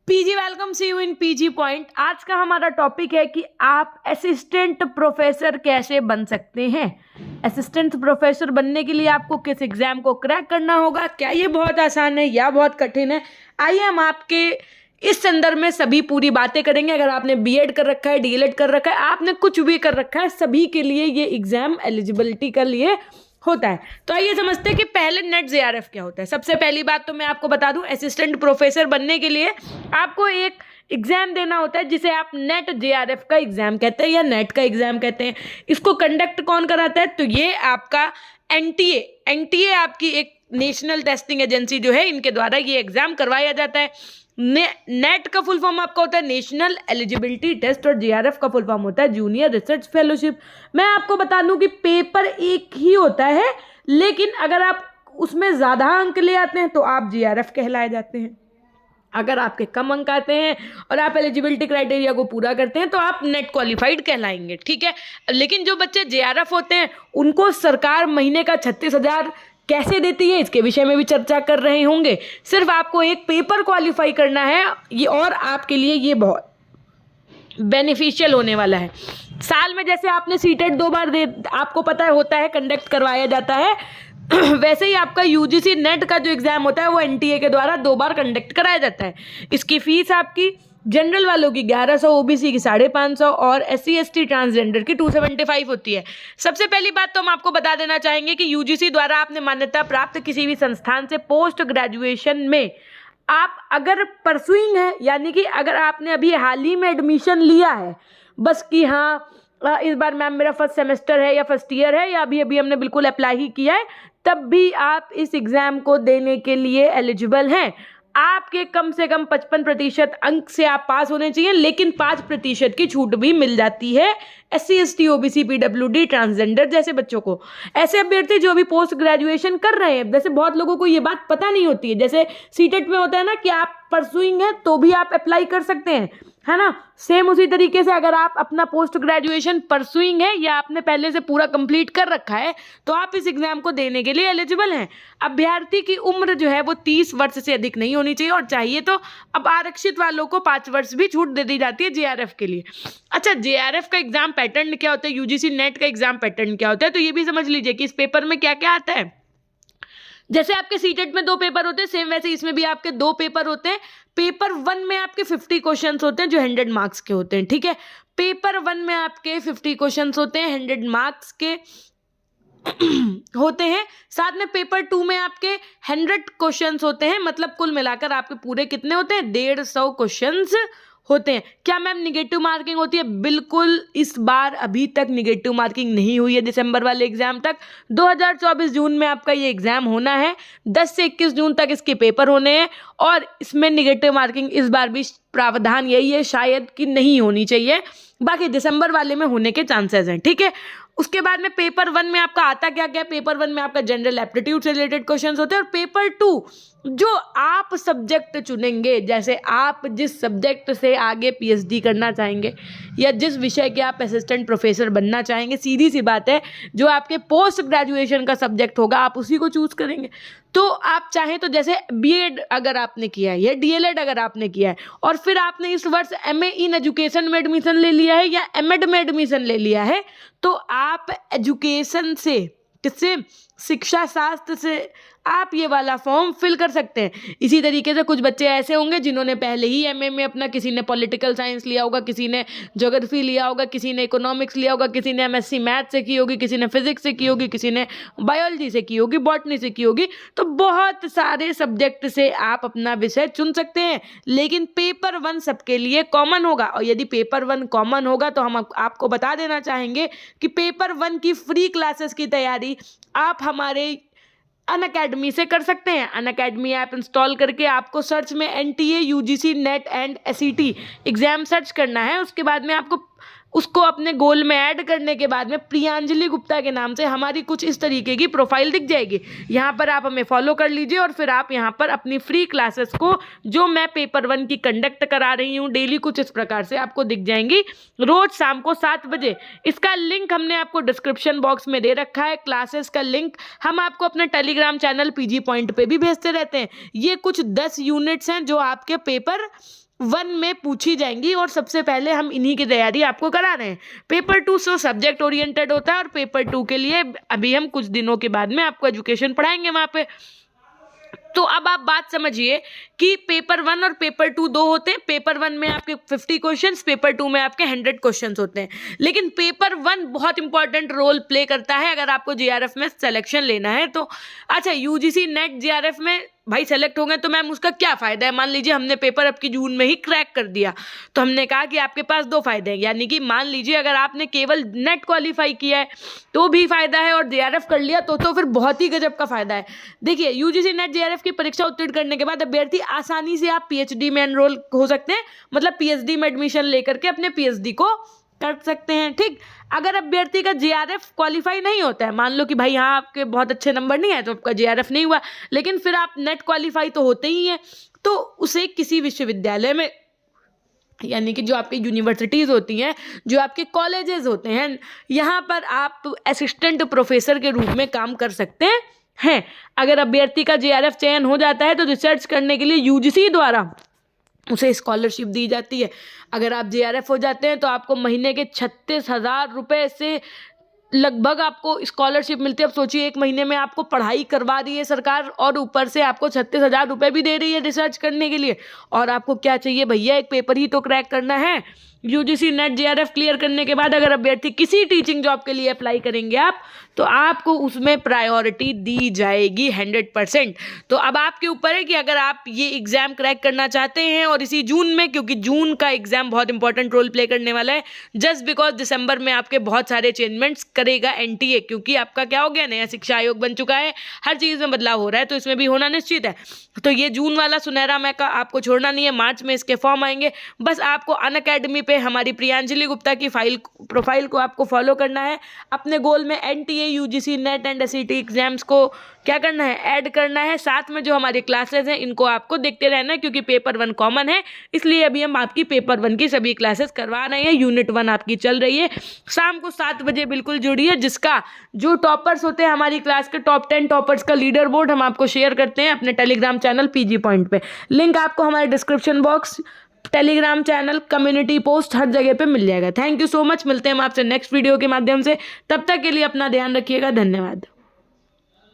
PG welcome see you in PG point. आज का हमारा टॉपिक है कि आप असिस्टेंट प्रोफेसर कैसे बन सकते हैं। असिस्टेंट प्रोफेसर बनने के लिए आपको किस एग्जाम को क्रैक करना होगा, क्या ये बहुत आसान है या बहुत कठिन है। आइए हम आपके इस संदर्भ में सभी पूरी बातें करेंगे। अगर आपने बीएड कर रखा है, डीएलएड कर रखा है, आपने कुछ भी कर रखा है, सभी के लिए ये एग्जाम एलिजिबिलिटी के लिए होता है। तो आइए समझते हैं कि पहले नेट जेआरएफ क्या होता है। सबसे पहली बात तो मैं आपको बता दूं, असिस्टेंट प्रोफेसर बनने के लिए आपको एक एग्जाम देना होता है जिसे आप नेट जेआरएफ का एग्जाम कहते हैं या नेट का एग्जाम कहते हैं। इसको कंडक्ट कौन कराता है? तो ये आपका एनटीए आपकी एक नेशनल टेस्टिंग एजेंसी जो है, इनके द्वारा ये एग्जाम करवाया जाता है। नेट का फुल फॉर्म आपका होता है नेशनल एलिजिबिलिटी टेस्ट और जेआरएफ का फुल फॉर्म होता है जूनियर रिसर्च फेलोशिप। मैं आपको बता दूं कि पेपर एक ही होता है, लेकिन अगर आप उसमें ज़्यादा अंक ले आते हैं तो आप जेआरएफ कहलाए जाते हैं। अगर आपके कम अंक आते हैं और आप एलिजिबिलिटी क्राइटेरिया को पूरा करते हैं तो आप नेट क्वालिफाइड कहलाएंगे, ठीक है। लेकिन जो बच्चे जेआरएफ होते हैं उनको सरकार महीने का 36,000 कैसे देती है, इसके विषय में भी चर्चा कर रहे होंगे। सिर्फ आपको एक पेपर क्वालिफाई करना है ये, और आपके लिए ये बहुत बेनिफिशियल होने वाला है। साल में जैसे आपने सीटेट 2 बार आपको पता है होता है, कंडक्ट करवाया जाता है, वैसे ही आपका यूजीसी नेट का जो एग्जाम होता है वो एनटीए के द्वारा 2 बार कंडक्ट कराया जाता है। इसकी फीस आपकी जनरल वालों की 1100, ओबीसी की 550 और एससी एसटी ट्रांसजेंडर की 275 होती है। सबसे पहली बात तो हम आपको बता देना चाहेंगे कि यूजीसी द्वारा आपने मान्यता प्राप्त किसी भी संस्थान से पोस्ट ग्रेजुएशन में आप अगर परसुइंग है, यानी कि अगर आपने अभी हाल ही में एडमिशन लिया है, बस कि हाँ इस बार मैम मेरा फर्स्ट सेमेस्टर है या फर्स्ट ईयर है या अभी हमने बिल्कुल अप्लाई ही किया है, तब भी आप इस एग्ज़ाम को देने के लिए एलिजिबल हैं। आपके कम से कम 55% अंक से आप पास होने चाहिए, लेकिन 5% की छूट भी मिल जाती है SC ST OBC PWD transgender जैसे बच्चों को। ऐसे अभ्यर्थी जो अभी पोस्ट ग्रेजुएशन कर रहे हैं, जैसे बहुत लोगों को ये बात पता नहीं होती है, जैसे सीटेट में होता है ना कि आप परसुइंग है तो भी आप अप्लाई कर सकते हैं, है ना। सेम उसी तरीके से अगर आप अपना पोस्ट ग्रेजुएशन परसुइंग है या आपने पहले से पूरा कंप्लीट कर रखा है तो आप इस एग्जाम को देने के लिए एलिजिबल हैं। अभ्यर्थी की उम्र जो है वो 30 वर्ष से अधिक नहीं होनी चाहिए, और चाहिए तो अब आरक्षित वालों को 5 वर्ष भी छूट दे दी जाती है जेआरएफ के लिए। अच्छा, जेआरएफ का एग्जाम पैटर्न क्या होता है, यूजीसी नेट का एग्जाम पैटर्न क्या होता है, तो ये भी समझ लीजिए कि इस पेपर में क्या क्या आता है। जैसे आपके सीटेट में 2 पेपर होते हैं, सेम वैसे इसमें भी आपके 2 पेपर होते हैं। पेपर 1 में आपके 50 क्वेश्चंस होते हैं जो 100 मार्क्स के होते हैं, ठीक है। पेपर 1 में आपके 50 क्वेश्चंस होते हैं, 100 मार्क्स के होते हैं। साथ में पेपर 2 में आपके 100 क्वेश्चंस होते हैं, मतलब कुल मिलाकर आपके पूरे कितने होते हैं, 150 क्वेश्चंस होते हैं। क्या मैम निगेटिव मार्किंग होती है? बिल्कुल, इस बार अभी तक निगेटिव मार्किंग नहीं हुई है दिसंबर वाले एग्जाम तक। 2024 जून में आपका ये एग्जाम होना है, 10 से 21 जून तक इसके पेपर होने हैं, और इसमें निगेटिव मार्किंग इस बार भी प्रावधान यही है शायद कि नहीं होनी चाहिए, बाकी दिसंबर वाले में होने के चांसेस हैं, ठीक है। उसके बाद में पेपर 1 में आपका आता क्या क्या, पेपर 1 में आपका जनरल एप्टीट्यूड से रिलेटेड क्वेश्चंस होते हैं, और पेपर 2 जो आप सब्जेक्ट चुनेंगे, जैसे आप जिस सब्जेक्ट से आगे पीएचडी करना चाहेंगे या जिस विषय के आप असिस्टेंट प्रोफेसर बनना चाहेंगे, सीधी सी बात है, जो आपके पोस्ट ग्रेजुएशन का सब्जेक्ट होगा आप उसी को चूज करेंगे। तो आप चाहें तो जैसे बीएड अगर आपने किया है या डीएलएड अगर आपने किया है और फिर आपने इस वर्ष एमए इन एजुकेशन में एडमिशन ले लिया है या एमएड में एडमिशन ले लिया है, तो आप एजुकेशन से, किससे, शिक्षा शास्त्र से आप ये वाला फॉर्म फिल कर सकते हैं। इसी तरीके से कुछ बच्चे ऐसे होंगे जिन्होंने पहले ही एमए में अपना, किसी ने पॉलिटिकल साइंस लिया होगा, किसी ने ज्योग्राफी लिया होगा, किसी ने इकोनॉमिक्स लिया होगा, किसी ने एमएससी मैथ से की होगी, किसी ने फिजिक्स से की होगी, किसी ने बायोलॉजी से की होगी, बॉटनी से की होगी। तो बहुत सारे सब्जेक्ट से आप अपना विषय चुन सकते हैं, लेकिन पेपर 1 सबके लिए कॉमन होगा। और यदि पेपर 1 कॉमन होगा तो हम आपको बता देना चाहेंगे कि पेपर 1 की फ्री क्लासेस की तैयारी आप हमारे अनअकैडमी से कर सकते हैं। अनअकैडमी ऐप इंस्टॉल करके आपको सर्च में NTA UGC net and SET exam search करना है। उसके बाद में आपको उसको अपने गोल में ऐड करने के बाद में प्रियांजलि गुप्ता के नाम से हमारी कुछ इस तरीके की प्रोफाइल दिख जाएगी। यहाँ पर आप हमें फॉलो कर लीजिए और फिर आप यहाँ पर अपनी फ्री क्लासेस को, जो मैं पेपर 1 की कंडक्ट करा रही हूँ डेली, कुछ इस प्रकार से आपको दिख जाएंगी रोज शाम को 7 बजे। इसका लिंक हमने आपको डिस्क्रिप्शन बॉक्स में दे रखा है। क्लासेस का लिंक हम आपको अपने टेलीग्राम चैनल पीजी पॉइंट पे भी भेजते रहते हैं। ये कुछ 10 यूनिट्स हैं जो आपके पेपर वन में पूछी जाएंगी और सबसे पहले हम इन्हीं की तैयारी आपको करा रहे हैं। पेपर 2 सो सब्जेक्ट ओरिएंटेड होता है और पेपर 2 के लिए अभी हम कुछ दिनों के बाद में आपको एजुकेशन पढ़ाएंगे वहाँ पे। तो अब आप बात समझिए कि पेपर 1 और पेपर 2 दो होते हैं। पेपर 1 में आपके 50 क्वेश्चंस, पेपर 2 में आपके 100 क्वेश्चंस होते हैं। लेकिन पेपर 1 बहुत इंपॉर्टेंट रोल प्ले करता है अगर आपको जीआरएफ में सिलेक्शन लेना है तो। अच्छा, यूजीसी नेट जीआरएफ में भाई सेलेक्ट हो गए तो मैम उसका क्या फ़ायदा है? मान लीजिए हमने पेपर अब की जून में ही क्रैक कर दिया, तो हमने कहा कि आपके पास दो फायदे हैं। यानी कि मान लीजिए अगर आपने केवल नेट क्वालिफाई किया है तो भी फायदा है, और जेआरएफ कर लिया तो फिर बहुत ही गजब का फायदा है। देखिए, यूजीसी नेट जेआरएफ की परीक्षा उत्तीर्ण करने के बाद अभ्यर्थी आसानी से आप पीएचडी में एनरोल हो सकते हैं, मतलब पीएचडी में एडमिशन लेकर के अपने पीएचडी को कर सकते हैं। ठीक, अगर अभ्यर्थी का जेआरएफ क्वालिफाई नहीं होता है, मान लो कि भाई यहाँ आपके बहुत अच्छे नंबर नहीं आए तो आपका जेआरएफ नहीं हुआ, लेकिन फिर आप नेट क्वालिफाई तो होते ही हैं, तो उसे किसी विश्वविद्यालय में, यानी कि जो आपकी यूनिवर्सिटीज़ होती हैं, जो आपके कॉलेजेस होते हैं, यहाँ पर आप असिस्टेंट प्रोफेसर के रूप में काम कर सकते हैं। अगर अभ्यर्थी का जेआरएफ चयन हो जाता है तो रिसर्च करने के लिए यूजीसी द्वारा उसे स्कॉलरशिप दी जाती है। अगर आप जेआरएफ हो जाते हैं तो आपको महीने के 36,000 रुपये से लगभग आपको स्कॉलरशिप मिलती है। अब सोचिए, एक महीने में आपको पढ़ाई करवा रही है सरकार और ऊपर से आपको 36,000 रुपये भी दे रही है रिसर्च करने के लिए। और आपको क्या चाहिए भैया? एक पेपर ही तो क्रैक करना है। यूजीसी नेट जेआरएफ क्लियर करने के बाद अगर अभ्यर्थी किसी टीचिंग जॉब के लिए अप्लाई करेंगे आप, तो आपको उसमें प्रायोरिटी दी जाएगी 100%। तो अब आपके ऊपर है कि अगर आप ये एग्ज़ाम क्रैक करना चाहते हैं और इसी जून में, क्योंकि जून का एग्ज़ाम बहुत इंपॉर्टेंट रोल प्ले करने वाला है, जस्ट बिकॉज दिसंबर में आपके बहुत सारे चेंजमेंट्स करेगा एनटीए, क्योंकि आपका क्या हो गया, नया शिक्षा आयोग बन चुका है, हर चीज़ में बदलाव हो रहा है, तो इसमें भी होना निश्चित है। तो ये जून वाला सुनहरा मौका आपको छोड़ना नहीं है। मार्च में इसके फॉर्म आएंगे। बस आपको अनअकैडमी पे हमारी प्रियांजलि गुप्ता की प्रोफाइल को आपको फॉलो करना है। अपने गोल में NTA, UGC net and SET exams को क्या करना है, ऐड करना है। साथ में जो हमारी क्लासेस हैं इनको आपको देखते रहना है, क्योंकि पेपर 1 कॉमन है, इसलिए अभी हम आपकी पेपर 1 की सभी क्लासेस करवा रहे हैं। यूनिट 1 आपकी चल रही है, शाम को 7 बजे बिल्कुल जुड़िए। जिसका जो टॉपर्स होते हैं हमारी क्लास के, टॉप 10 टॉपर्स का लीडर बोर्ड हम आपको शेयर करते हैं अपने टेलीग्राम चैनल पीजी पॉइंट पे। लिंक आपको हमारे description box, Telegram channel, community post, हर जगह पे मिल जाएगा। Thank you so much. मिलते हैं हम आपसे नेक्स्ट वीडियो के माध्यम से। तब तक के लिए अपना ध्यान रखिएगा। धन्यवाद।